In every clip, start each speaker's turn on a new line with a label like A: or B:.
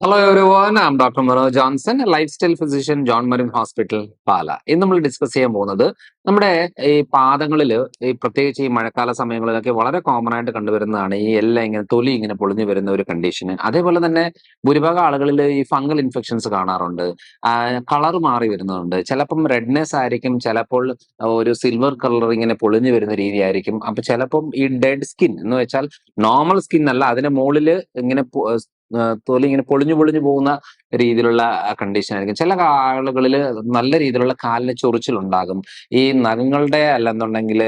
A: Hello everyone, I'm Dr. Manoj Johnson, a lifestyle physician, John Marine Hospital, പാല. ഇന്ന് നമ്മൾ discuss ചെയ്യാൻ പോകുന്നത് നമ്മുടെ ഈ പാദങ്ങളിൽ പ്രത്യേകിച്ച് ഈ മഴക്കാല സമയങ്ങളിലൊക്കെ വളരെ കോമൺ ആയിട്ട് കണ്ടുവരുന്നതാണ് ഈ എല്ലാം ഇങ്ങനെ തൊലി ഇങ്ങനെ പൊളിഞ്ഞു വരുന്ന ഒരു കണ്ടീഷന്. അതേപോലെ തന്നെ ഭൂരിഭാഗം ആളുകളിൽ ഈ ഫംഗൽ ഇൻഫെക്ഷൻസ് കാണാറുണ്ട്. കളർ മാറി വരുന്നുണ്ട്. ചിലപ്പം റെഡ്നെസ് ആയിരിക്കും, ചിലപ്പോൾ ഒരു സിൽവർ കളർ ഇങ്ങനെ പൊളിഞ്ഞു വരുന്ന രീതിയായിരിക്കും. അപ്പൊ ചിലപ്പം ഈ ഡെഡ് സ്കിൻ എന്ന് വെച്ചാൽ നോർമൽ സ്കിൻ അല്ല, അതിന്റെ മുകളിൽ ഇങ്ങനെ തൊലി ഇങ്ങനെ പൊളിഞ്ഞു പൊളിഞ്ഞു പോകുന്ന രീതിയിലുള്ള കണ്ടീഷൻ ആയിരിക്കും. ചില ആളുകളിൽ നല്ല രീതിയിലുള്ള കാലിന് ചൊറിച്ചിലുണ്ടാകും. ഈ നഖങ്ങളുടെ അല്ലെന്നുണ്ടെങ്കിൽ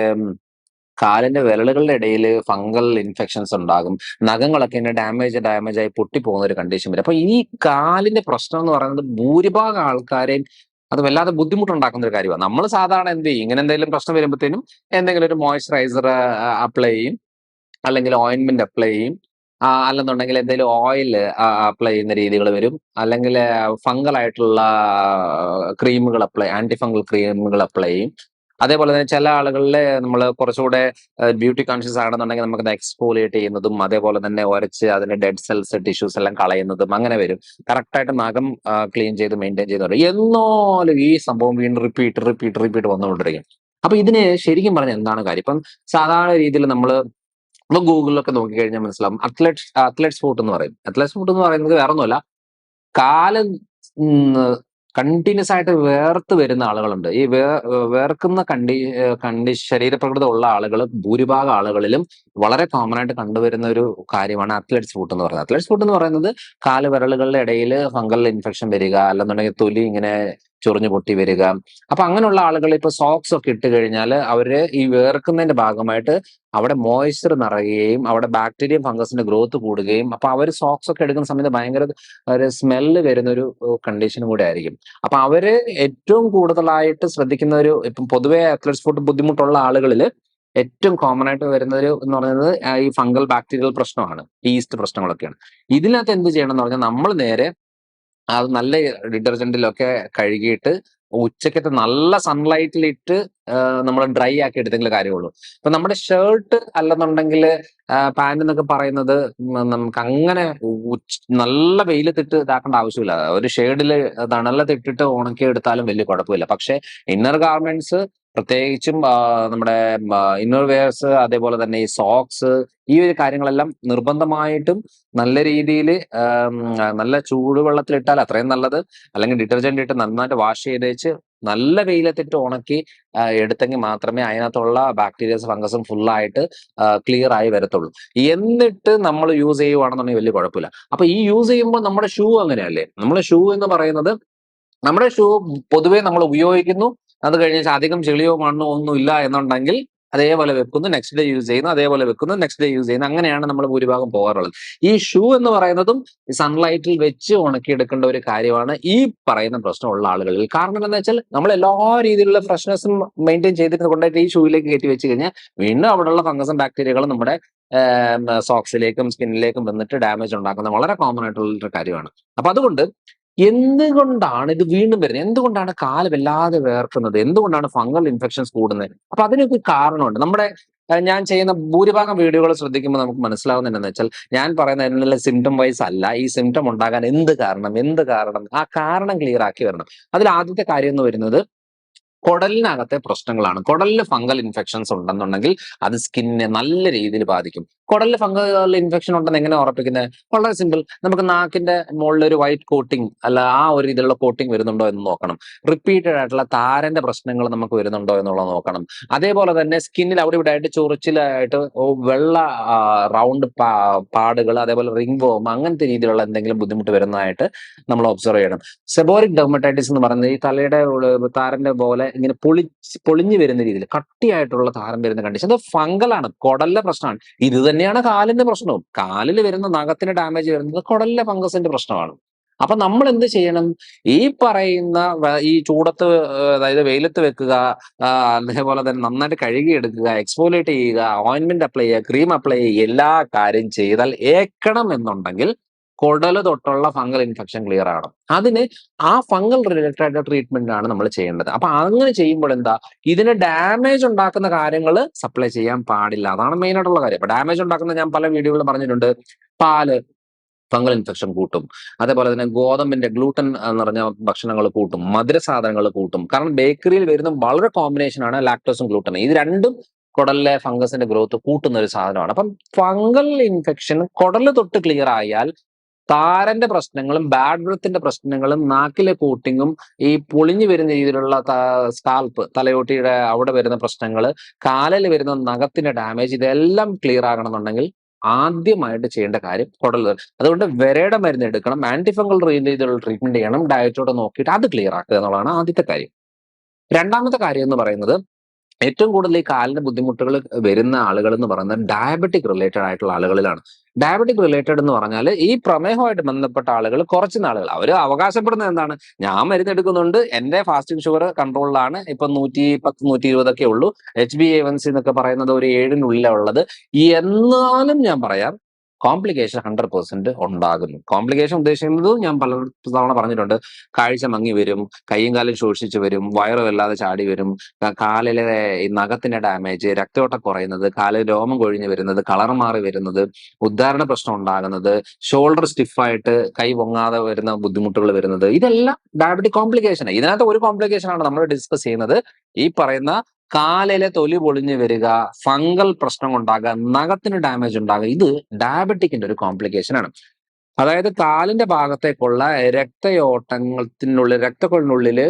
A: കാലിന്റെ വിരലുകളുടെ ഇടയിൽ ഫംഗൽ ഇൻഫെക്ഷൻസ് ഉണ്ടാകും. നഖങ്ങളൊക്കെ ഇങ്ങനെ ഡാമേജ് ആയി പൊട്ടിപ്പോകുന്ന ഒരു കണ്ടീഷൻ വരും. അപ്പൊ ഈ കാലിന്റെ പ്രശ്നം എന്ന് പറയുന്നത് ഭൂരിഭാഗം ആൾക്കാരെയും അത് വല്ലാതെ ബുദ്ധിമുട്ടുണ്ടാക്കുന്ന ഒരു കാര്യമാണ്. നമ്മൾ സാധാരണ എന്ത് ചെയ്യും, ഇങ്ങനെ എന്തെങ്കിലും പ്രശ്നം വരുമ്പോഴത്തേനും എന്തെങ്കിലും ഒരു മോയ്സ്ചറൈസർ അപ്ലൈ ചെയ്യും, അല്ലെങ്കിൽ ഓയിൻമെന്റ് അപ്ലൈ ചെയ്യും, അല്ലെന്നുണ്ടെങ്കിൽ എന്തെങ്കിലും ഓയിൽ അപ്ലൈ ചെയ്യുന്ന രീതികൾ വരും, അല്ലെങ്കിൽ ഫംഗൽ ആയിട്ടുള്ള ക്രീമുകൾ ആന്റി ഫംഗൽ ക്രീമുകൾ അപ്ലൈ ചെയ്യും. അതേപോലെ തന്നെ ചില ആളുകളിൽ നമ്മൾ കുറച്ചുകൂടെ ബ്യൂട്ടി കോൺഷ്യസ് ആണെന്നുണ്ടെങ്കിൽ നമുക്ക് എക്സ്ഫോളിയേറ്റ് ചെയ്യുന്നതും, അതേപോലെ തന്നെ ഉരച്ച് അതിന്റെ ഡെഡ് സെൽസ് ടിഷ്യൂസ് എല്ലാം കളയുന്നതും അങ്ങനെ വരും. കറക്റ്റായിട്ട് നഖം ക്ലീൻ ചെയ്ത് മെയിൻറ്റെയിൻ ചെയ്ത് എന്നാലും ഈ സംഭവം വീണ്ടും റിപ്പീറ്റ് വന്നുകൊണ്ടിരിക്കും. അപ്പൊ ഇതിന് ശരിക്കും പറഞ്ഞാൽ എന്താണ് കാര്യം? ഇപ്പം സാധാരണ രീതിയിൽ നമ്മൾ ഗൂഗിളിലൊക്കെ നോക്കിക്കഴിഞ്ഞാൽ മനസ്സിലാവും. അത്ലറ്റ്സ് ഫുട്ട് എന്ന് പറയും. അത്ലറ്റ്സ് ഫുട്ട് എന്ന് പറയുന്നത് വേറെ ഒന്നുമല്ല, കാല് കണ്ടിന്യൂസ് ആയിട്ട് വേർത്ത് വരുന്ന ആളുകളുണ്ട്. ഈ വേർക്കുന്ന ശരീരപ്രകൃതം ഉള്ള ആളുകൾ ഭൂരിഭാഗം ആളുകളിലും വളരെ കോമൺ ആയിട്ട് കണ്ടുവരുന്ന ഒരു കാര്യമാണ് അത്ലറ്റ്സ് ഫുട്ട് എന്ന് പറയുന്നത്. അത്ലറ്റ്സ് ഫുട്ട് എന്ന് പറയുന്നത് കാല് വിരലുകളുടെ ഇടയിൽ ഫംഗൽ ഇൻഫെക്ഷൻ വരിക, അല്ലെന്നുണ്ടെങ്കിൽ തൊലി ഇങ്ങനെ ചൊറിഞ്ഞു പൊട്ടി വരിക. അപ്പൊ അങ്ങനെയുള്ള ആളുകൾ ഇപ്പൊ സോക്സ് ഒക്കെ ഇട്ട് കഴിഞ്ഞാൽ അവര് ഈ വേർക്കുന്നതിന്റെ ഭാഗമായിട്ട് അവിടെ മോയ്സ്ചർ നിറയുകയും അവിടെ ബാക്ടീരിയം ഫംഗസിന്റെ ഗ്രോത്ത് കൂടുകയും, അപ്പൊ അവർ സോക്സ് ഒക്കെ എടുക്കുന്ന സമയത്ത് ഭയങ്കര ഒരു സ്മെല്ല് വരുന്ന ഒരു കണ്ടീഷനും കൂടെ ആയിരിക്കും. അപ്പൊ അവര് ഏറ്റവും കൂടുതലായിട്ട് ശ്രദ്ധിക്കുന്ന ഇപ്പം പൊതുവെ അത്ലറ്റ്സ് ഫുട്ട് ബുദ്ധിമുട്ടുള്ള ആളുകളിൽ ഏറ്റവും കോമൺ ആയിട്ട് വരുന്നത് എന്ന് പറയുന്നത് ഈ ഫംഗൽ ബാക്ടീരിയൽ പ്രശ്നമാണ്, ഈസ്റ്റ് പ്രശ്നങ്ങളൊക്കെയാണ്. ഇതിനകത്ത് എന്ത് ചെയ്യണം എന്ന് പറഞ്ഞാൽ നമ്മൾ നേരെ അത് നല്ല ഡിറ്റർജന്റിലൊക്കെ കഴുകിയിട്ട് ഉച്ചക്കത്തെ നല്ല സൺലൈറ്റിലിട്ട് നമ്മൾ ഡ്രൈ ആക്കി എടുത്തെങ്കിൽ കാര്യമുള്ളൂ. ഇപ്പൊ നമ്മുടെ ഷർട്ട് അല്ലെന്നുണ്ടെങ്കിൽ പാന്റ് എന്നൊക്കെ പറയുന്നത് നമുക്ക് അങ്ങനെ നല്ല വെയിലത്തിട്ട് ഇതാക്കേണ്ട ആവശ്യമില്ല. ഒരു ഷെയ്ഡിൽ തണലത്തിട്ടിട്ട് ഉണക്കി എടുത്താലും വലിയ കുഴപ്പമില്ല. പക്ഷെ ഇന്നർ ഗാർമെന്റ്സ്, പ്രത്യേകിച്ചും നമ്മുടെ ഇന്നർ വെയർസ്, അതേപോലെ തന്നെ ഈ സോക്സ്, ഈ ഒരു കാര്യങ്ങളെല്ലാം നിർബന്ധമായിട്ടും നല്ല രീതിയിൽ നല്ല ചൂടുവെള്ളത്തിലിട്ടാൽ അത്രയും നല്ലത്. അല്ലെങ്കിൽ ഡിറ്റർജന്റ് ഇട്ട് നന്നായിട്ട് വാഷ് ചെയ്തേച്ച് നല്ല വെയിലത്തിട്ട് ഉണക്കി എടുത്തെങ്കിൽ മാത്രമേ അതിനകത്തുള്ള ബാക്ടീരിയസ് ഫംഗസും ഫുള്ളായിട്ട് ക്ലിയർ ആയി വരത്തുള്ളൂ. എന്നിട്ട് നമ്മൾ യൂസ് ചെയ്യുവാണെന്നുണ്ടെങ്കിൽ വലിയ കുഴപ്പമില്ല. അപ്പൊ ഈ യൂസ് ചെയ്യുമ്പോൾ നമ്മുടെ ഷൂ അങ്ങനെയല്ലേ? നമ്മുടെ ഷൂ എന്ന് പറയുന്നത്, നമ്മുടെ ഷൂ പൊതുവെ നമ്മൾ ഉപയോഗിക്കുന്നു, അത് കഴിഞ്ഞാൽ അധികം ചെളിയോ മണ്ണോ ഒന്നും ഇല്ല എന്നുണ്ടെങ്കിൽ അതേപോലെ വെക്കുന്നു, നെക്സ്റ്റ് ഡേ യൂസ് ചെയ്യുന്നു, അതേപോലെ വെക്കുന്നു, നെക്സ്റ്റ് ഡേ യൂസ് ചെയ്യുന്നു. അങ്ങനെയാണ് നമ്മൾ ഭൂരിഭാഗം പോകാറുള്ളത്. ഈ ഷൂ എന്ന് പറയുന്നതും സൺലൈറ്റിൽ വെച്ച് ഉണക്കിയെടുക്കേണ്ട ഒരു കാര്യമാണ് ഈ പറയുന്ന പ്രശ്നമുള്ള ആളുകളിൽ. കാരണം എന്താണെന്ന് വെച്ചാൽ നമ്മൾ എല്ലാ രീതിയിലുള്ള ഫ്രഷ്നെസ്സും മെയിൻറ്റെയിൻ ചെയ്തിട്ട് കൊണ്ടായിട്ട് ഈ ഷൂയിലേക്ക് കയറ്റി വെച്ച് കഴിഞ്ഞാൽ വീണ്ടും അവിടെയുള്ള ഫംഗസും ബാക്ടീരിയകളും നമ്മുടെ സോക്സിലേക്കും സ്കിന്നിലേക്കും വന്നിട്ട് ഡാമേജ് ഉണ്ടാക്കുന്ന വളരെ കോമൺ ആയിട്ടുള്ള ഒരു കാര്യമാണ്. അപ്പൊ അതുകൊണ്ട് എന്തുകൊണ്ടാണ് ഇത് വീണ്ടും വരുന്നത്? എന്തുകൊണ്ടാണ് കാല് വല്ലാതെ വേർക്കുന്നത്? എന്തുകൊണ്ടാണ് ഫംഗൽ ഇൻഫെക്ഷൻസ് കൂടുന്നത്? അപ്പൊ അതിനൊക്കെ കാരണമുണ്ട്. നമ്മുടെ ഞാൻ ചെയ്യുന്ന ഭൂരിഭാഗം വീഡിയോകൾ ശ്രദ്ധിക്കുമ്പോൾ നമുക്ക് മനസ്സിലാവുന്നത് എന്താണെന്ന് വെച്ചാൽ, ഞാൻ പറയുന്ന എന്നുള്ള സിംറ്റം വൈസ് അല്ല, ഈ സിംറ്റം ഉണ്ടാകാൻ എന്ത് കാരണം ആ കാരണം ക്ലിയർ ആക്കി വരണം. അതിൽ ആദ്യത്തെ കാര്യം എന്ന് വരുന്നത് കുടലിനകത്തെ പ്രശ്നങ്ങളാണ്. കുടലിന് ഫംഗൽ ഇൻഫെക്ഷൻസ് ഉണ്ടെന്നുണ്ടെങ്കിൽ അത് സ്കിന്നിനെ നല്ല രീതിയിൽ ബാധിക്കും. കുടലിൽ ഫംഗൽ ഇൻഫെക്ഷൻ ഉണ്ടെന്ന് എങ്ങനെ ഉറപ്പിക്കുന്നത്? വളരെ സിമ്പിൾ. നമുക്ക് നാക്കിന്റെ മുകളിൽ ഒരു വൈറ്റ് കോട്ടിങ് അല്ല ആ ഒരു രീതിയിലുള്ള കോട്ടിങ് വരുന്നുണ്ടോ എന്ന് നോക്കണം. റിപ്പീറ്റഡ് ആയിട്ടുള്ള താരന്റെ പ്രശ്നങ്ങൾ നമുക്ക് വരുന്നുണ്ടോ എന്നുള്ളത് നോക്കണം. അതേപോലെ തന്നെ സ്കിന്നിൽ അവിടെ ഇവിടെ ആയിട്ട് ചൊറിച്ചിലായിട്ട് വെള്ള റൗണ്ട് പാടുകൾ, അതേപോലെ റിംഗ് വോം, അങ്ങനത്തെ രീതിയിലുള്ള എന്തെങ്കിലും ബുദ്ധിമുട്ട് വരുന്നതായിട്ട് നമ്മൾ ഒബ്സർവ് ചെയ്യണം. സെബോറിക് ഡെർമറ്റൈറ്റിസ് എന്ന് പറയുന്നത് ഈ തലയുടെ താരന്റെ പോലെ ഇങ്ങനെ പൊളിഞ്ഞു വരുന്ന രീതിയിൽ കട്ടിയായിട്ടുള്ള താരം വരുന്ന കണ്ടീഷൻ, അത് ഫംഗലാണ്, കുടലിലെ പ്രശ്നമാണ്. ഇത് തന്നെയാണ് കാലിന്റെ പ്രശ്നവും. കാലിൽ വരുന്ന നഖത്തിന് ഡാമേജ് വരുന്നത് കുടലിലെ ഫംഗസിന്റെ പ്രശ്നമാണ്. അപ്പൊ നമ്മൾ എന്ത് ചെയ്യണം? ഈ പറയുന്ന ഈ ചൂടത്ത്, അതായത് വെയിലത്ത് വെക്കുക, അതേപോലെ തന്നെ നന്നായിട്ട് കഴുകിയെടുക്കുക, എക്സ്ഫോലിയേറ്റ് ചെയ്യുക, ഓയിൻമെന്റ് അപ്ലൈ ചെയ്യുക, ക്രീം അപ്ലൈ ചെയ്യുക, എല്ലാ കാര്യം ചെയ്താൽ ഏക്കണം എന്നുണ്ടെങ്കിൽ കുടല് തൊട്ടുള്ള ഫംഗൽ ഇൻഫെക്ഷൻ ക്ലിയർ ആകണം. അതിന് ആ ഫംഗൽ റിലേറ്റഡ് ട്രീറ്റ്മെന്റ് ആണ് നമ്മൾ ചെയ്യേണ്ടത്. അപ്പൊ അങ്ങനെ ചെയ്യുമ്പോൾ എന്താ, ഇതിന് ഡാമേജ് ഉണ്ടാക്കുന്ന കാര്യങ്ങൾ സപ്ലൈ ചെയ്യാൻ പാടില്ല. അതാണ് മെയിൻ ആയിട്ടുള്ള കാര്യം. അപ്പൊ ഡാമേജ് ഉണ്ടാക്കുന്ന ഞാൻ പല വീഡിയോകളും പറഞ്ഞിട്ടുണ്ട്. പാല്, ഫംഗൽ ഇൻഫെക്ഷൻ കൂട്ടും. അതേപോലെ തന്നെ ഗോതമ്പിന്റെ ഗ്ലൂട്ടൻ നിറഞ്ഞ ഭക്ഷണങ്ങൾ കൂട്ടും, മധുര സാധനങ്ങൾ കൂട്ടും. കാരണം ബേക്കറിയിൽ വരുന്ന വളരെ കോമ്പിനേഷൻ ആണ് ലാക്ടോസും ഗ്ലൂട്ടനും. ഇത് രണ്ടും കുടലിലെ ഫംഗസിന്റെ ഗ്രോത്ത് കൂട്ടുന്ന ഒരു സാധനമാണ്. അപ്പം ഫംഗൽ ഇൻഫെക്ഷൻ കുടല് തൊട്ട് ക്ലിയർ ആയാൽ താരന്റെ പ്രശ്നങ്ങളും ബാഡ് ബ്രത്തിന്റെ പ്രശ്നങ്ങളും നാക്കിലെ കോട്ടിങ്ങും ഈ പൊളിഞ്ഞു വരുന്ന രീതിയിലുള്ള സ്കാൽപ്പ് തലയോട്ടിയുടെ അവിടെ വരുന്ന പ്രശ്നങ്ങൾ, കാലിൽ വരുന്ന നഖത്തിന്റെ ഡാമേജ്, ഇതെല്ലാം ക്ലിയർ ആകണമെന്നുണ്ടെങ്കിൽ ആദ്യമായിട്ട് ചെയ്യേണ്ട കാര്യം കുടൽ. അതുകൊണ്ട് വിരയുടെ മരുന്ന് എടുക്കണം, ആന്റിഫംഗൽ രീതിയിലുള്ള ട്രീറ്റ്മെന്റ് ചെയ്യണം, ഡയറ്റോടെ നോക്കിയിട്ട് അത് ക്ലിയർ ആക്കുക എന്നുള്ളതാണ് ആദ്യത്തെ കാര്യം. രണ്ടാമത്തെ കാര്യം എന്ന് പറയുന്നത്, ഏറ്റവും കൂടുതൽ ഈ കാലിന് ബുദ്ധിമുട്ടുകൾ വരുന്ന ആളുകൾ എന്ന് പറയുന്നത് ഡയബറ്റിക് റിലേറ്റഡ് ആയിട്ടുള്ള ആളുകളിലാണ്. ഡയബറ്റിക് റിലേറ്റഡ് എന്ന് പറഞ്ഞാൽ ഈ പ്രമേഹമായിട്ട് ബന്ധപ്പെട്ട ആളുകൾ കുറച്ച് നാളുകൾ അവർ അവകാശപ്പെടുന്നത് എന്താണ്, ഞാൻ മരുന്ന് എടുക്കുന്നുണ്ട്, എന്റെ ഫാസ്റ്റിംഗ് ഷുഗർ കൺട്രോളിലാണ്, ഇപ്പൊ 110 120 ഉള്ളൂ, HbA1c എന്നൊക്കെ പറയുന്നത് ഒരു 7-നുള്ളിലാണ് ഉള്ളത്, എന്നാലും ഞാൻ പറയാം കോംപ്ലിക്കേഷൻ 100% ഉണ്ടാകുന്നു. കോംപ്ലിക്കേഷൻ ഉദ്ദേശിക്കുന്നത് ഞാൻ പല തവണ പറഞ്ഞിട്ടുണ്ട്. കാഴ്ച മങ്ങി വരും, കൈയും കാലും ശോഷിച്ചു വരും, വയറ് വല്ലാതെ ചാടി വരും, കാലിലെ ഈ നഖത്തിന്റെ ഡാമേജ്, രക്തയോട്ടം കുറയുന്നത്, കാലിൽ രോമം കൊഴിഞ്ഞു വരുന്നത്, കളർ മാറി വരുന്നത്, ഉദ്ധാരണ പ്രശ്നം ഉണ്ടാകുന്നത്, ഷോൾഡർ സ്റ്റിഫായിട്ട് കൈ പൊങ്ങാതെ വരുന്ന ബുദ്ധിമുട്ടുകൾ വരുന്നത്, ഇതെല്ലാം ഡയബറ്റിക് കോംപ്ലിക്കേഷൻ. ഇതിനകത്ത് ഒരു കോംപ്ലിക്കേഷൻ ആണ് നമ്മൾ ഡിസ്കസ് ചെയ്യുന്നത്, ഈ പറയുന്ന കാലിലെ തൊലി പൊളിഞ്ഞു വരിക, ഫംഗൽ പ്രശ്നം ഉണ്ടാകുക, നഖത്തിന് ഡാമേജ് ഉണ്ടാകുക. ഇത് ഡയബറ്റിക്കിന്റെ ഒരു കോംപ്ലിക്കേഷൻ ആണ്. അതായത് കാലിന്റെ ഭാഗത്തേക്കുള്ള രക്തക്കൊള്ളിനുള്ളില്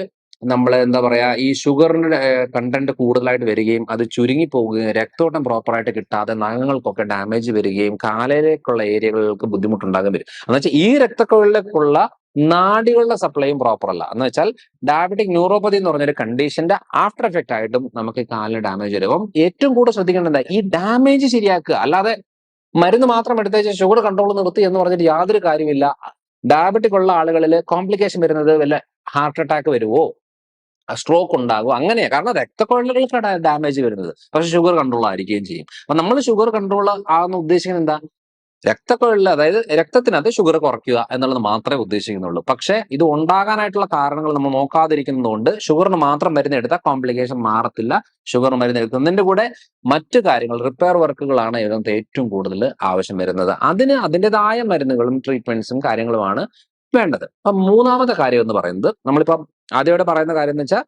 A: നമ്മൾ എന്താ പറയാ, ഈ ഷുഗറിന്റെ കണ്ടന്റ് കൂടുതലായിട്ട് വരികയും അത് ചുരുങ്ങി പോവുകയും രക്തോട്ടം പ്രോപ്പറായിട്ട് കിട്ടാതെ നഖങ്ങൾക്കൊക്കെ ഡാമേജ് വരികയും കാലിലേക്കുള്ള ഏരിയകൾക്ക് ബുദ്ധിമുട്ടുണ്ടാകാൻ വരും. എന്ന് വെച്ചാൽ ഈ രക്തക്കൊള്ളിലേക്കുള്ള നാഡികളുടെ സപ്ലൈയും പ്രോപ്പർ അല്ല. എന്ന് വെച്ചാൽ ഡയബറ്റിക് ന്യൂറോപ്പതി എന്ന് പറഞ്ഞൊരു കണ്ടീഷന്റെ ആഫ്റ്റർ എഫക്റ്റ് ആയിട്ടും നമുക്ക് കാലിന് ഡാമേജ് വരും. അപ്പം ഏറ്റവും കൂടുതൽ ശ്രദ്ധിക്കേണ്ടത് ഈ ഡാമേജ് ശരിയാക്കുക, അല്ലാതെ മരുന്ന് മാത്രം എടുത്തേച്ച് ഷുഗർ കൺട്രോൾ നിർത്തി എന്ന് പറഞ്ഞിട്ട് യാതൊരു കാര്യമില്ല. ഡയബറ്റിക് ഉള്ള ആളുകളിൽ കോംപ്ലിക്കേഷൻ വരുന്നത് വല്ല ഹാർട്ട് അറ്റാക്ക് വരുവോ, സ്ട്രോക്ക് ഉണ്ടാകും, അങ്ങനെയാ. കാരണം രക്തക്കൊഴലുകൾക്ക് ഡാമേജ് വരുന്നത്, പക്ഷെ ഷുഗർ കൺട്രോൾ ആയിരിക്കുകയും ചെയ്യും. അപ്പൊ നമ്മൾ ഷുഗർ കൺട്രോൾ ആകുന്ന ഉദ്ദേശിക്കുന്നത് എന്താ, രക്തക്കൊഴലിൽ അതായത് രക്തത്തിനകത്ത് ഷുഗർ കുറയ്ക്കുക എന്നുള്ളത് മാത്രമേ ഉദ്ദേശിക്കുന്നുള്ളൂ. പക്ഷെ ഇത് ഉണ്ടാകാനായിട്ടുള്ള കാരണങ്ങൾ നമ്മൾ നോക്കാതിരിക്കുന്നതുകൊണ്ട് ഷുഗറിന് മാത്രം മരുന്ന് എടുത്താൽ കോംപ്ലിക്കേഷൻ മാറത്തില്ല. ഷുഗർ മരുന്ന് എടുക്കുന്നതിന്റെ കൂടെ മറ്റു കാര്യങ്ങൾ, റിപ്പയർ വർക്കുകളാണ് ഇതിനകത്ത് ഏറ്റവും കൂടുതൽ ആവശ്യം വരുന്നത്. അതിന് അതിൻ്റെതായ മരുന്നുകളും ട്രീറ്റ്മെന്റ്സും കാര്യങ്ങളുമാണ് വേണ്ടത്. അപ്പൊ മൂന്നാമത്തെ കാര്യം എന്ന് പറയുന്നത്, നമ്മളിപ്പം ആദ്യമായിട്ട് പറയുന്ന കാര്യം എന്ന് വെച്ചാൽ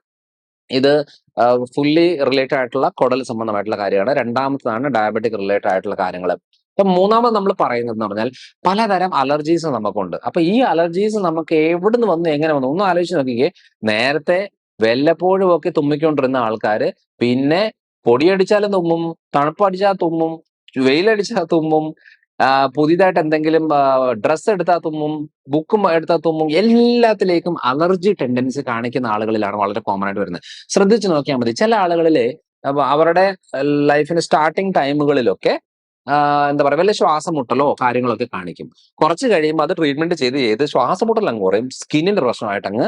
A: ഇത് ഫുള്ളി റിലേറ്റഡ് ആയിട്ടുള്ള കുടൽ സംബന്ധമായിട്ടുള്ള കാര്യമാണ്. രണ്ടാമത്തതാണ് ഡയബറ്റിക് റിലേറ്റഡ് ആയിട്ടുള്ള കാര്യങ്ങൾ. അപ്പൊ മൂന്നാമത് നമ്മൾ പറയുന്നത് എന്ന് പറഞ്ഞാൽ പലതരം അലർജീസ് നമുക്കുണ്ട്. അപ്പൊ ഈ അലർജീസ് നമുക്ക് എവിടുന്ന് വന്നു, എങ്ങനെ വന്നു, ഒന്ന് ആലോചിച്ച് നോക്കിക്കേ. നേരത്തെ വല്ലപ്പോഴും ഒക്കെ തുമ്മിക്കൊണ്ടിരുന്ന ആൾക്കാര് പിന്നെ പൊടിയടിച്ചാലും തുമ്മും, തണുപ്പടിച്ചാൽ തുമ്മും, വെയിലടിച്ചാൽ തുമ്മും, പുതിയതായിട്ട് എന്തെങ്കിലും ഡ്രസ്സ് എടുത്താൽ തുമ്മും, ബുക്കും എടുത്താൽ തുമ്മും, എല്ലാത്തിലേക്കും അലർജി ടെൻഡൻസി കാണിക്കുന്ന ആളുകളിലാണ് വളരെ കോമൺ ആയിട്ട് വരുന്നത്. ശ്രദ്ധിച്ചു നോക്കിയാൽ മതി. ചില ആളുകളില് അവരുടെ ലൈഫിന്റെ സ്റ്റാർട്ടിങ് ടൈമുകളിലൊക്കെ എന്താ പറയാ, വല്ല ശ്വാസം മുട്ടലോ കാര്യങ്ങളൊക്കെ കാണിക്കും. കുറച്ച് കഴിയുമ്പോൾ അത് ട്രീറ്റ്മെന്റ് ചെയ്ത് ശ്വാസം മുട്ടൽ അങ്ങ് കുറയും, സ്കിന്നിന്റെ പ്രശ്നമായിട്ട് അങ്ങ്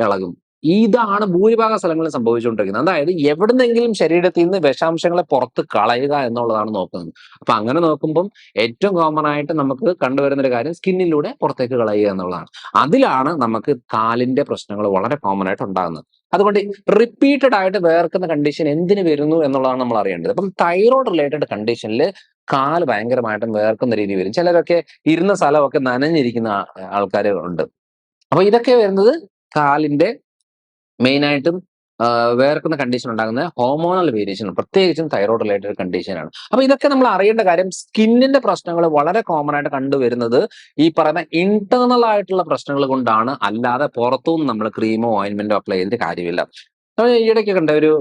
A: ഇളകും. ഇതാണ് ഭൂരിഭാഗം സ്ഥലങ്ങളിൽ സംഭവിച്ചുകൊണ്ടിരിക്കുന്നത്. അതായത് എവിടുന്നെങ്കിലും ശരീരത്തിൽ നിന്ന് വിഷാംശങ്ങളെ പുറത്ത് കളയുക എന്നുള്ളതാണ് നോക്കുന്നത്. അപ്പൊ അങ്ങനെ നോക്കുമ്പം ഏറ്റവും കോമൺ ആയിട്ട് നമുക്ക് കണ്ടുവരുന്ന ഒരു കാര്യം സ്കിന്നിലൂടെ പുറത്തേക്ക് കളയുക എന്നുള്ളതാണ്. അതിലാണ് നമുക്ക് കാലിന്റെ പ്രശ്നങ്ങൾ വളരെ കോമൺ ആയിട്ട് ഉണ്ടാകുന്നത്. അതുകൊണ്ട് റിപ്പീറ്റഡ് ആയിട്ട് വേർക്കുന്ന കണ്ടീഷൻ എന്തിനു വരുന്നു എന്നുള്ളതാണ് നമ്മൾ അറിയേണ്ടത്. അപ്പം തൈറോയ്ഡ് റിലേറ്റഡ് കണ്ടീഷനിൽ കാല് ഭയങ്കരമായിട്ടും വേർക്കുന്ന രീതി വരും. ചിലരൊക്കെ ഇരുന്ന സ്ഥലമൊക്കെ നനഞ്ഞിരിക്കുന്ന ആൾക്കാർ ഉണ്ട്. അപ്പൊ ഇതൊക്കെ വരുന്നത് കാലിന്റെ മെയിൻ ആയിട്ടും വേർക്കുന്ന കണ്ടീഷൻ ഉണ്ടാകുന്ന ഹോർമോണൽ വേരിയേഷൻ, പ്രത്യേകിച്ചും തൈറോയ്ഡ് റിലേറ്റഡ് കണ്ടീഷനാണ്. അപ്പൊ ഇതൊക്കെ നമ്മൾ അറിയേണ്ട കാര്യം. സ്കിന്നിന്റെ പ്രശ്നങ്ങൾ വളരെ കോമൺ ആയിട്ട് കണ്ടുവരുന്നത് ഈ പറയുന്ന ഇന്റേണൽ ആയിട്ടുള്ള പ്രശ്നങ്ങൾ കൊണ്ടാണ്, അല്ലാതെ പുറത്തുനിന്ന് നമ്മൾ ക്രീമോ ഓയിൻമെന്റോ അപ്ലൈ ചെയ്തിട്ട് കാര്യമില്ല. ഈയിടയ്ക്ക് കണ്ട ഒരു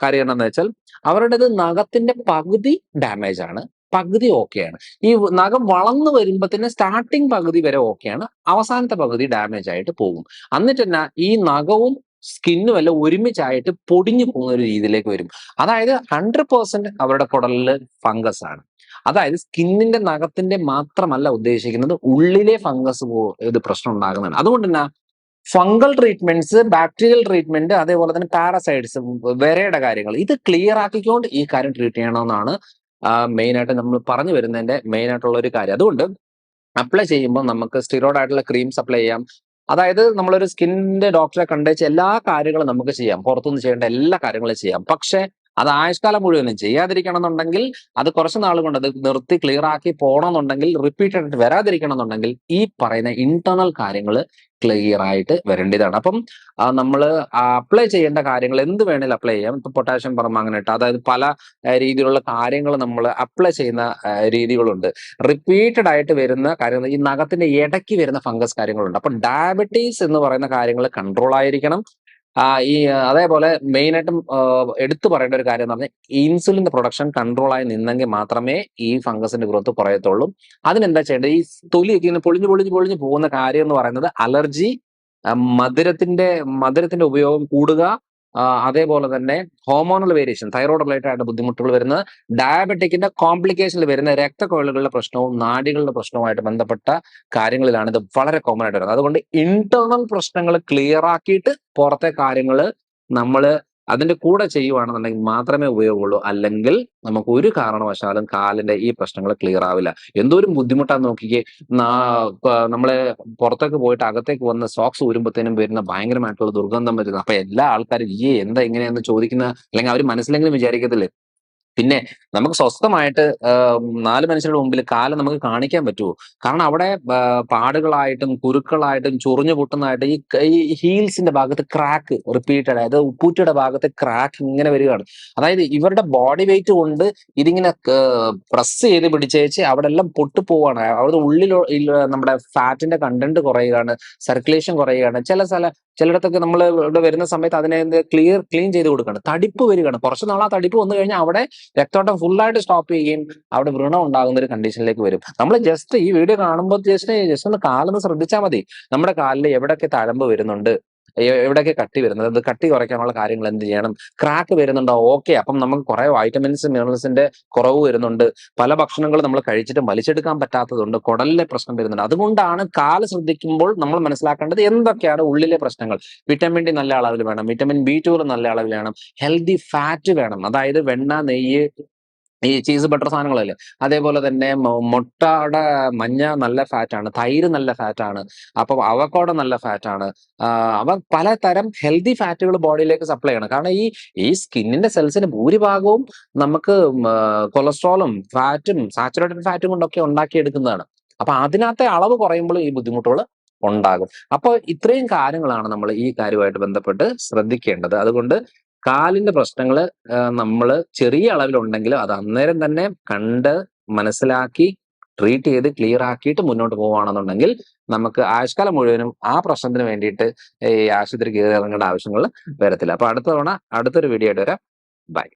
A: കാര്യം എന്താണെന്ന് വെച്ചാൽ, അവരുടേത് നഖത്തിന്റെ പകുതി ഡാമേജ് ആണ്, പകുതി ഓക്കെയാണ്. ഈ നഖം വളർന്നു വരുമ്പത്തിന് സ്റ്റാർട്ടിങ് പകുതി വരെ ഓക്കെയാണ്, അവസാനത്തെ പകുതി ഡാമേജ് ആയിട്ട് പോകും. എന്നിട്ട് തന്നെ ഈ നഖവും സ്കിന്നും എല്ലാം ഒരുമിച്ചായിട്ട് പൊടിഞ്ഞു പോകുന്ന ഒരു രീതിയിലേക്ക് വരും. അതായത് 100% അവരുടെ കുടലില് ഫംഗസ് ആണ്. അതായത് സ്കിന്നിന്റെ നഖത്തിന്റെ മാത്രമല്ല ഉദ്ദേശിക്കുന്നത്, ഉള്ളിലെ ഫംഗസ് ഇത് പ്രശ്നം ഉണ്ടാകുന്നതാണ്. അതുകൊണ്ട് തന്നെ ഫംഗൽ ട്രീറ്റ്മെന്റ്സ്, ബാക്ടീരിയൽ ട്രീറ്റ്മെന്റ്, അതേപോലെ തന്നെ പാരസൈറ്റ്സ്, വിരയുടെ കാര്യങ്ങൾ, ഇത് ക്ലിയർ ആക്കിക്കൊണ്ട് ഈ കാര്യം ട്രീറ്റ് ചെയ്യണമെന്നാണ് മെയിൻ ആയിട്ട് നമ്മൾ പറഞ്ഞു വരുന്നതിന്റെ മെയിൻ ആയിട്ടുള്ള ഒരു കാര്യം. അതുകൊണ്ട് അപ്ലൈ ചെയ്യുമ്പോൾ നമുക്ക് സ്റ്റിറോയിഡ് ആയിട്ടുള്ള ക്രീംസ് അപ്ലൈ ചെയ്യാം. അതായത് നമ്മളൊരു സ്കിന്നിന്റെ ഡോക്ടറെ കണ്ടേച്ച് എല്ലാ കാര്യങ്ങളും നമുക്ക് ചെയ്യാം, പുറത്തുനിന്ന് ചെയ്യേണ്ട എല്ലാ കാര്യങ്ങളും ചെയ്യാം. പക്ഷെ അത് ആയുഷ്കാലം മുഴുവനും ചെയ്യാതിരിക്കണം എന്നുണ്ടെങ്കിൽ, അത് കുറച്ച് നാൾ കൊണ്ട് അത് നിർത്തി ക്ലിയർ ആക്കി പോകണമെന്നുണ്ടെങ്കിൽ, റിപ്പീറ്റഡ് ആയിട്ട് വരാതിരിക്കണം എന്നുണ്ടെങ്കിൽ ഈ പറയുന്ന ഇന്റേണൽ കാര്യങ്ങൾ ക്ലിയർ ആയിട്ട് വരേണ്ടതാണ്. അപ്പം നമ്മൾ അപ്ലൈ ചെയ്യേണ്ട കാര്യങ്ങൾ എന്ത് വേണേലും അപ്ലൈ ചെയ്യാം. ഇപ്പൊ പൊട്ടാഷ്യം പെർമാംഗനേറ്റ്, അതായത് പല രീതിയിലുള്ള കാര്യങ്ങൾ നമ്മൾ അപ്ലൈ ചെയ്യുന്ന രീതികളുണ്ട്. റിപ്പീറ്റഡ് ആയിട്ട് വരുന്ന കാര്യങ്ങൾ, ഈ നഖത്തിന്റെ ഇടയ്ക്ക് വരുന്ന ഫംഗസ് കാര്യങ്ങളുണ്ട്. അപ്പൊ ഡയബറ്റീസ് എന്ന് പറയുന്ന കാര്യങ്ങൾ കൺട്രോൾ ആയിരിക്കണം. അതേപോലെ മെയിൻ ആയിട്ടും എടുത്തു പറയേണ്ട ഒരു കാര്യം എന്ന് പറഞ്ഞാൽ, ഇൻസുലിന്റെ പ്രൊഡക്ഷൻ കൺട്രോൾ ആയി നിന്നെങ്കിൽ മാത്രമേ ഈ ഫംഗസിന്റെ ഗ്രോത്ത് കുറയത്തുള്ളൂ. അതിനെന്താ ചെയ്യേണ്ടത്? ഈ തൊലിയൊക്കെ ഇങ്ങനെ പൊളിഞ്ഞു പൊളിഞ്ഞു പൊളിഞ്ഞു പോകുന്ന കാര്യം എന്ന് പറയുന്നത് അലർജി, മധുരത്തിന്റെ ഉപയോഗം കൂടുക, അതേപോലെ തന്നെ ഹോർമോണൽ വേരിയേഷൻ, തൈറോയ്ഡ് റിലേറ്റഡ് ആയിട്ട് ബുദ്ധിമുട്ടുകൾ വരുന്ന, ഡയബറ്റിക്കിന്റെ കോംപ്ലിക്കേഷനിൽ വരുന്ന രക്തക്കൊഴലുകളുടെ പ്രശ്നവും നാഡികളുടെ പ്രശ്നവുമായിട്ട് ബന്ധപ്പെട്ട കാര്യങ്ങളിലാണ് ഇത് വളരെ കോമൺ ആയിട്ട് വരുന്നത്. അതുകൊണ്ട് ഇന്റേണൽ പ്രശ്നങ്ങൾ ക്ലിയർ ആക്കിയിട്ട് പുറത്തെ കാര്യങ്ങൾ നമ്മൾ അതിന്റെ കൂടെ ചെയ്യുവാണെന്നുണ്ടെങ്കിൽ മാത്രമേ ഉപയോഗമുള്ളൂ. അല്ലെങ്കിൽ നമുക്ക് ഒരു കാരണവശാലും കാലിന്റെ ഈ പ്രശ്നങ്ങൾ ക്ലിയർ ആവില്ല. എന്തോരം ബുദ്ധിമുട്ടാന്ന് നോക്കിക്കേ. നമ്മളെ പുറത്തേക്ക് പോയിട്ട് അകത്തേക്ക് വന്ന് സോക്സ് ഊരുമ്പോഴത്തേനും വരുന്ന ഭയങ്കരമായിട്ടുള്ള ദുർഗന്ധം വരുന്നത്. അപ്പൊ എല്ലാ ആൾക്കാരും ഈ എന്താ ഇങ്ങനെയെന്ന് ചോദിക്കുന്ന, അല്ലെങ്കിൽ അവർ മനസ്സിലെങ്കിലും വിചാരിക്കത്തില്ലേ. പിന്നെ നമുക്ക് സ്വസ്ഥമായിട്ട് 4 മനുഷ്യരുടെ മുമ്പിൽ കാല് നമുക്ക് കാണിക്കാൻ പറ്റുമോ? കാരണം അവിടെ പാടുകളായിട്ടും കുരുക്കളായിട്ടും ചൊറിഞ്ഞു പൊട്ടുന്നതായിട്ട് ഈ ഹീൽസിന്റെ ഭാഗത്ത് ക്രാക്ക് റിപ്പീറ്റഡ്, അതായത് ഉപ്പൂറ്റിയുടെ ഭാഗത്ത് ക്രാക്ക് ഇങ്ങനെ വരികയാണ്. അതായത് ഇവരുടെ ബോഡി വെയിറ്റ് കൊണ്ട് ഇതിങ്ങനെ പ്രസ് ചെയ്ത് പിടിച്ചേച്ച് അവിടെ എല്ലാം പൊട്ടുപോവാണ്. അവിടെ ഉള്ളിൽ നമ്മുടെ ഫാറ്റിന്റെ കണ്ടന്റ് കുറയുകയാണ്, സർക്കുലേഷൻ കുറയുകയാണ്. ചിലയിടത്തൊക്കെ നമ്മൾ ഇവിടെ വരുന്ന സമയത്ത് അതിനെ ക്ലീൻ ചെയ്ത് കൊടുക്കുകയാണ്. തടിപ്പ് വരികയാണ്. കുറച്ച് നാൾ ആ തടിപ്പ് വന്നു കഴിഞ്ഞാൽ അവിടെ രക്തോട്ടം ഫുള്ളായിട്ട് സ്റ്റോപ്പ് ചെയ്യുകയും അവിടെ വ്രണം ഉണ്ടാകുന്ന ഒരു കണ്ടീഷനിലേക്ക് വരും. നമ്മൾ ജസ്റ്റ് ഈ വീഡിയോ കാണുമ്പോൾ ജസ്റ്റ് ഒന്ന് കാലൊന്ന് ശ്രദ്ധിച്ചാൽ മതി. നമ്മുടെ കാലിൽ എവിടെയൊക്കെ തഴമ്പ് വരുന്നുണ്ട്, എവിടെയൊക്കെ കട്ടി വരുന്നത്, അത് കട്ടി കുറയ്ക്കാനുള്ള കാര്യങ്ങൾ എന്ത് ചെയ്യണം. ക്രാക്ക് വരുന്നുണ്ടോ? ഓക്കെ, അപ്പം നമുക്ക് കുറെ വൈറ്റമിൻസ് മിനറൽസിന്റെ കുറവ് വരുന്നുണ്ട്. പല ഭക്ഷണങ്ങൾ നമ്മൾ കഴിച്ചിട്ട് വലിച്ചെടുക്കാൻ പറ്റാത്തതുണ്ട്. കുടലിലെ പ്രശ്നം വരുന്നുണ്ട്. അതുകൊണ്ടാണ് കാല് ശ്രദ്ധിക്കുമ്പോൾ നമ്മൾ മനസ്സിലാക്കേണ്ടത് എന്തൊക്കെയാണ് ഉള്ളിലെ പ്രശ്നങ്ങൾ. വിറ്റമിൻ ഡി നല്ല അളവിൽ വേണം, വിറ്റമിൻ B12 നല്ല അളവിൽ വേണം, ഹെൽത്തി ഫാറ്റ് വേണം, അതായത് വെണ്ണ, നെയ്യ്, ഈ ചീസ് ബട്ടർ സാധനങ്ങളല്ലേ. അതേപോലെ തന്നെ മുട്ടയുടെ മഞ്ഞ നല്ല ഫാറ്റാണ്, തൈര് നല്ല ഫാറ്റാണ്, അപ്പൊ അവക്കോട നല്ല ഫാറ്റാണ്. അവ പലതരം ഹെൽത്തി ഫാറ്റുകൾ ബോഡിയിലേക്ക് സപ്ലൈ ചെയ്യണം. കാരണം ഈ സ്കിന്നിന്റെ സെൽസിന് ഭൂരിഭാഗവും നമുക്ക് കൊളസ്ട്രോളും ഫാറ്റും സാച്ചുറേറ്റഡ് ഫാറ്റും കൊണ്ടൊക്കെ ഉണ്ടാക്കിയെടുക്കുന്നതാണ്. അപ്പൊ അതിനകത്തെ അളവ് കുറയുമ്പോൾ ഈ ബുദ്ധിമുട്ടുകൾ ഉണ്ടാകും. അപ്പോൾ ഇത്രയും കാര്യങ്ങളാണ് നമ്മൾ ഈ കാര്യമായിട്ട് ബന്ധപ്പെട്ട് ശ്രദ്ധിക്കേണ്ടത്. അതുകൊണ്ട് കാലിന്റെ പ്രശ്നങ്ങൾ നമ്മൾ ചെറിയ അളവിലുണ്ടെങ്കിൽ അത് അന്നേരം തന്നെ കണ്ട് മനസ്സിലാക്കി ട്രീറ്റ് ചെയ്ത് ക്ലിയർ ആക്കിയിട്ട് മുന്നോട്ട് പോവുകയാണെന്നുണ്ടെങ്കിൽ നമുക്ക് ആയുഷ്കാലം മുഴുവനും ആ പ്രശ്നത്തിന് വേണ്ടിയിട്ട് ഈ ആശുപത്രി കയറി ഇറങ്ങേണ്ട ആവശ്യങ്ങൾ വരത്തില്ല. അപ്പൊ അടുത്ത തവണ അടുത്തൊരു വീഡിയോ ആയിട്ട് വരാം. ബൈ.